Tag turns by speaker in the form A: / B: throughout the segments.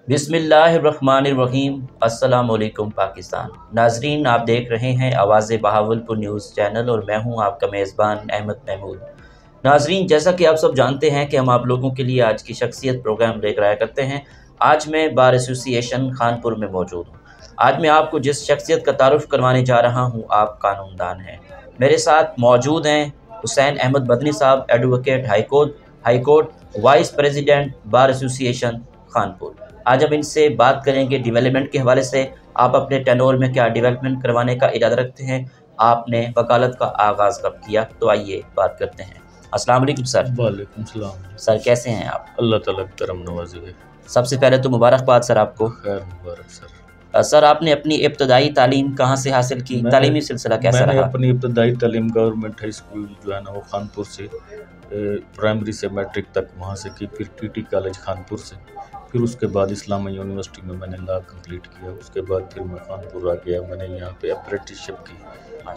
A: بسم اللہ الرحمن الرحیم۔ السلام علیکم پاکستان۔ ناظرین، آپ دیکھ رہے ہیں آواز بہاولپور نیوز چینل اور میں ہوں آپ کا میزبان احمد محمود۔ ناظرین، جیسا کہ آپ سب جانتے ہیں کہ ہم آپ لوگوں کے لیے آج کی شخصیت پروگرام لے کر آیا کرتے ہیں۔ آج میں بار ایسوسی ایشن خانپور میں موجود ہوں۔ آج میں آپ کو جس شخصیت کا تعارف کروانے جا رہا ہوں آپ قانون دان ہیں۔ میرے ساتھ موجود ہیں حسین احمد مدنی صاحب، advocate high court, vice president bar association Khanpur. آج ہم ان سے بات کریں گے ڈیولپمنٹ کے حوالے سے۔ آپ اپنے ٹینور میں کیا ڈیولپمنٹ کروانے کا ارادہ رکھتے ہیں؟ آپ نے وکالت کا آغاز کب کیا؟ تو آئیے بات کرتے ہیں۔ السلام علیکم سر۔
B: وعلیکم السلام
A: سر کیسے ہیں آپ؟
B: اللہ تعالیٰ کی کرم نوازی ہے۔
A: سب سے پہلے تو مبارکباد سر آپ کو۔
B: خیر مبارک سر۔
A: سر آپ نے اپنی ابتدائی تعلیم کہاں سے حاصل کی؟ تعلیمی سلسلہ کیسا
B: میں نے
A: رہا؟
B: اپنی ابتدائی تعلیم گورنمنٹ ہائی اسکول جو ہے نا وہ خانپور سے، پرائمری سے میٹرک تک وہاں سے کی، پھر ٹی ٹی کالج خانپور سے، پھر اس کے بعد اسلامیہ یونیورسٹی میں نے لا کمپلیٹ کیا۔ اس کے بعد پھر میں خانپور آ گیا، میں نے یہاں پہ اپرینٹسشپ کی،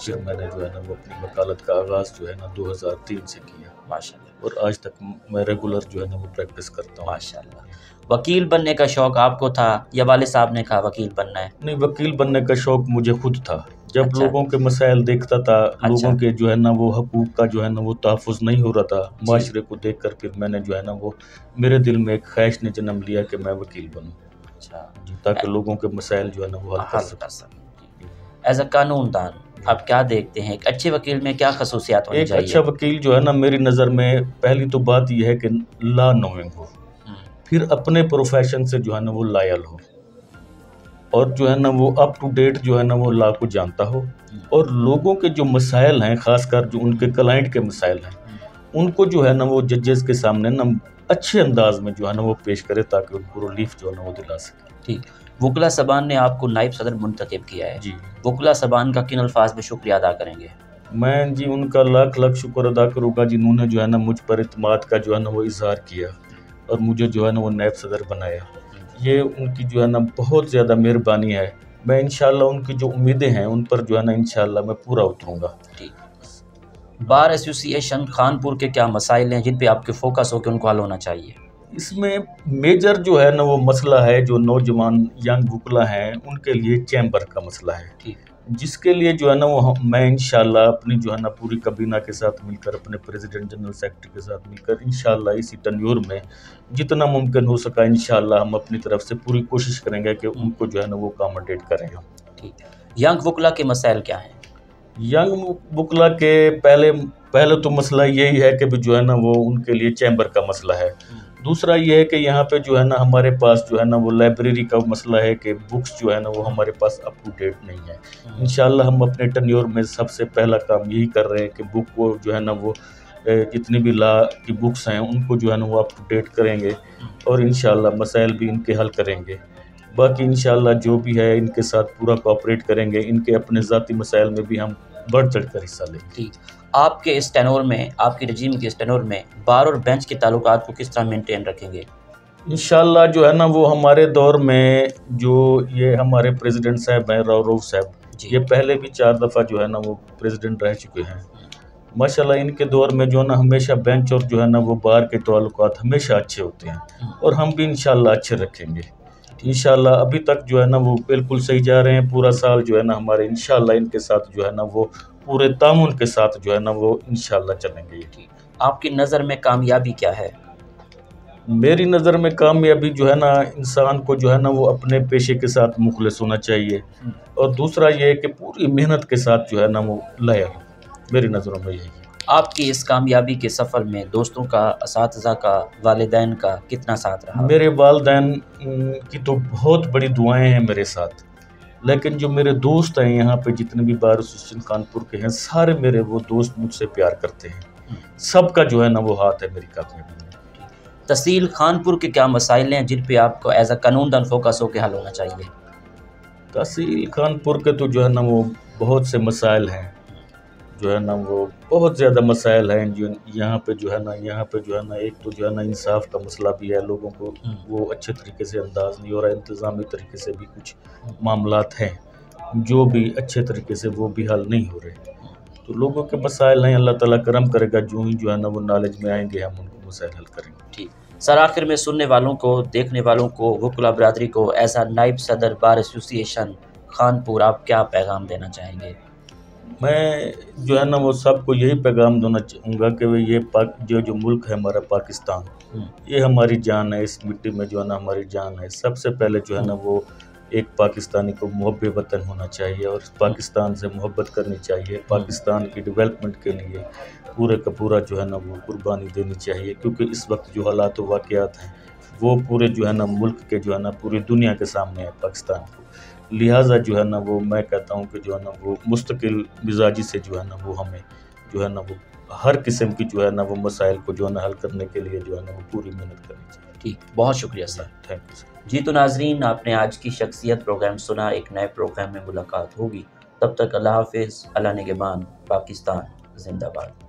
B: پھر میں نے جو ہے نا وہ اپنی وکالت کا آغاز جو ہے نا 2003 سے کیا،
A: ماشاء اللہ،
B: اور آج تک میں ریگولر جو ہے نا وہ پریکٹس کرتا ہوں۔
A: ماشاء اللہ۔ وکیل بننے کا شوق آپ کو تھا یا والد صاحب نے کہا وکیل بننا ہے؟
B: نہیں، وکیل بننے کا شوق مجھے خود تھا۔ جب
A: اچھا۔
B: لوگوں کے مسائل دیکھتا تھا، لوگوں کے جو ہے نا وہ حقوق کا جو ہے نا وہ تحفظ نہیں ہو رہا تھا، معاشرے کو دیکھ کر پھر میں نے جو ہے نا وہ میرے دل میں ایک خواہش نے جنم لیا کہ میں وکیل بنوں،
A: اچھا
B: جی، تاکہ لوگوں کے مسائل جو ہے نا وہ حل کر سکوں۔
A: ایز اے قانون دان آپ کیا دیکھتے ہیں؟ ایک اچھے وکیل میں کیا خصوصیات ہونی
B: ایک
A: چاہیے؟
B: اچھا وکیل جو ہے نا میری نظر میں پہلی تو بات یہ ہے کہ لا نوئنگ ہو، پھر اپنے پروفیشن سے جو ہے نا وہ لائل ہو، اور جو ہے نا وہ اپ ٹو ڈیٹ جو ہے نا وہ لا کو جانتا ہو، اور لوگوں کے جو مسائل ہیں، خاص کر جو ان کے کلائنٹ کے مسائل ہیں، ان کو جو ہے نا وہ ججز کے سامنے نا اچھے انداز میں جو ہے نا وہ پیش کرے، تاکہ ان کو ریلیف جو ہے نا وہ دلا سکے۔
A: ٹھیک۔ وکلا سبان نے آپ کو نائب صدر منتخب کیا ہے،
B: جی،
A: وکلا سبان کا کن الفاظ میں شکریہ ادا کریں گے؟
B: میں جی ان کا لاکھ لاکھ شکر ادا کروں گا جنہوں نے جو ہے نا مجھ پر اعتماد کا جو ہے نا وہ اظہار کیا اور مجھے جو ہے نا وہ نائب صدر بنایا۔ یہ ان کی جو ہے نا بہت زیادہ مہربانی ہے۔ میں انشاءاللہ ان کی جو امیدیں ہیں ان پر جو ہے نا انشاءاللہ میں پورا اتروں گا۔
A: ٹھیک۔ بار ایسوسی ایشن خانپور کے کیا مسائل ہیں جن پہ آپ کے فوکس ہو کہ ان کو حل ہونا چاہیے؟ اس
B: میں میجر جو ہے نا وہ مسئلہ ہے جو نوجوان ینگ وکلا ہیں ان کے لیے چیمبر کا مسئلہ ہے،
A: ٹھیک،
B: جس کے لیے جو ہے نا وہ میں انشاءاللہ اپنی جو ہے نا پوری کابینہ کے ساتھ مل کر، اپنے پریزیڈنٹ جنرل سیکرٹری کے ساتھ مل کر انشاءاللہ اسی ٹینیور میں جتنا ممکن ہو سکا انشاءاللہ ہم اپنی طرف سے پوری کوشش کریں گے کہ ان کو جو ہے نا وہ اکاموڈیٹ کریں گا۔
A: ٹھیک۔ ینگ وکلا کے مسائل کیا ہیں؟
B: ینگ وکلا کے پہلے تو مسئلہ یہی ہے کہ جو ہے نا وہ ان کے لیے چیمبر کا مسئلہ ہے۔ دوسرا یہ ہے کہ یہاں پہ جو ہے نا ہمارے پاس جو ہے نا وہ لائبریری کا مسئلہ ہے کہ بکس جو ہے نا وہ ہمارے پاس اپ ٹو ڈیٹ نہیں ہے۔ انشاءاللہ ہم اپنے ٹینیور میں سب سے پہلا کام یہی کر رہے ہیں کہ بک کو جو ہے نا وہ جتنی بھی لا کی بکس ہیں ان کو جو ہے نا وہ اپ ٹو ڈیٹ کریں گے، اور انشاءاللہ مسائل بھی ان کے حل کریں گے۔ باقی انشاءاللہ جو بھی ہے ان کے ساتھ پورا کوآپریٹ کریں گے، ان کے اپنے ذاتی مسائل میں بھی ہم بڑھ چڑھ کر حصہ لیں گے۔
A: آپ کے اس ٹینور میں، آپ کی رجیم کے اس ٹینور میں بار اور بینچ کے تعلقات کو کس طرح مینٹین رکھیں گے؟
B: انشاءاللہ جو ہے نا وہ ہمارے دور میں جو یہ ہمارے پریزیڈنٹ صاحب ہیں راؤ روف صاحب، یہ پہلے بھی 4 دفعہ جو ہے نا وہ پریزیڈنٹ رہ چکے ہیں۔ ماشاءاللہ ان کے دور میں جو ہے نا ہمیشہ بینچ اور جو ہے نا وہ بار کے تعلقات ہمیشہ اچھے ہوتے ہیں، اور ہم بھی انشاءاللہ اچھے رکھیں گے۔ انشاءاللہ ابھی تک جو ہے نا وہ بالکل صحیح جا رہے ہیں۔ پورا سال جو ہے نا ہمارے انشاءاللہ ان کے ساتھ جو ہے نا وہ پورے تعاون کے ساتھ جو ہے نا وہ انشاءاللہ چلیں گے۔
A: آپ کی نظر میں کامیابی کیا ہے؟
B: میری نظر میں کامیابی جو ہے نا انسان کو جو ہے نا وہ اپنے پیشے کے ساتھ مخلص ہونا چاہیے، اور دوسرا یہ ہے کہ پوری محنت کے ساتھ جو ہے نا وہ لائل ہو۔ میری نظروں میں یہی ہے۔
A: آپ کی اس کامیابی کے سفر میں دوستوں کا، اساتذہ کا، والدین کا کتنا ساتھ رہا؟
B: میرے والدین کی تو بہت بڑی دعائیں ہیں میرے ساتھ، لیکن جو میرے دوست ہیں یہاں پہ جتنے بھی بار ایسوسی خانپور کے ہیں، سارے میرے وہ دوست مجھ سے پیار کرتے ہیں۔ سب کا جو ہے نا وہ ہاتھ ہے میری کامیابی میں۔
A: تحصیل خانپور کے کیا مسائل ہیں جن پہ آپ کو ایز اے قانون دان فوکس ہو کے حل ہونا چاہیے؟
B: تحصیل خانپور کے تو جو ہے نا وہ بہت سے مسائل ہیں، جو ہے نا وہ بہت زیادہ مسائل ہیں جو یہاں پہ جو ہے نا ایک تو جو ہے نا انصاف کا مسئلہ بھی ہے، لوگوں کو وہ اچھے طریقے سے انداز نہیں ہو رہا ہے، انتظامی طریقے سے بھی کچھ معاملات ہیں جو بھی اچھے طریقے سے وہ بھی حل نہیں ہو رہے۔ تو لوگوں کے مسائل ہیں، اللہ تعالیٰ کرم کرے گا، جو ہی جو ہے نا وہ نالج میں آئیں گے ہم ان کو مسائل حل کریں گے۔
A: ٹھیک۔ سر آخر میں سننے والوں کو، دیکھنے والوں کو، وکلا برادری کو ایز اے نائب صدر بار ایسوسی ایشن خانپور آپ کیا پیغام دینا چاہیں گے؟
B: میں جو ہے نا وہ سب کو یہی پیغام دینا چاہوں گا کہ یہ جو ملک ہے ہمارا پاکستان، یہ ہماری جان ہے، اس مٹی میں جو ہے نا ہماری جان ہے۔ سب سے پہلے جو ہے نا وہ ایک پاکستانی کو محب وطن ہونا چاہیے اور پاکستان سے محبت کرنی چاہیے، پاکستان کی ڈیولپمنٹ کے لیے پورے کا پورا جو ہے نا وہ قربانی دینی چاہیے، کیونکہ اس وقت جو حالات و واقعات ہیں وہ پورے جو ہے نا ملک کے جو ہے نا پوری دنیا کے سامنے ہے پاکستان کو، لہٰذا جو ہے نا وہ میں کہتا ہوں کہ جو ہے نا وہ مستقل مزاجی سے جو ہے نا وہ ہمیں جو ہے نا وہ ہر قسم کی جو ہے نا وہ مسائل کو جو ہے نا حل کرنے کے لیے جو ہے نا وہ پوری محنت کرنی چاہیے۔
A: ٹھیک، بہت شکریہ سر۔
B: Thank you sir.
A: جی تو ناظرین، آپ نے آج کی شخصیت پروگرام سنا، ایک نئے پروگرام میں ملاقات ہوگی، تب تک اللہ حافظ، اللہ نگہبان، پاکستان زندہ باد۔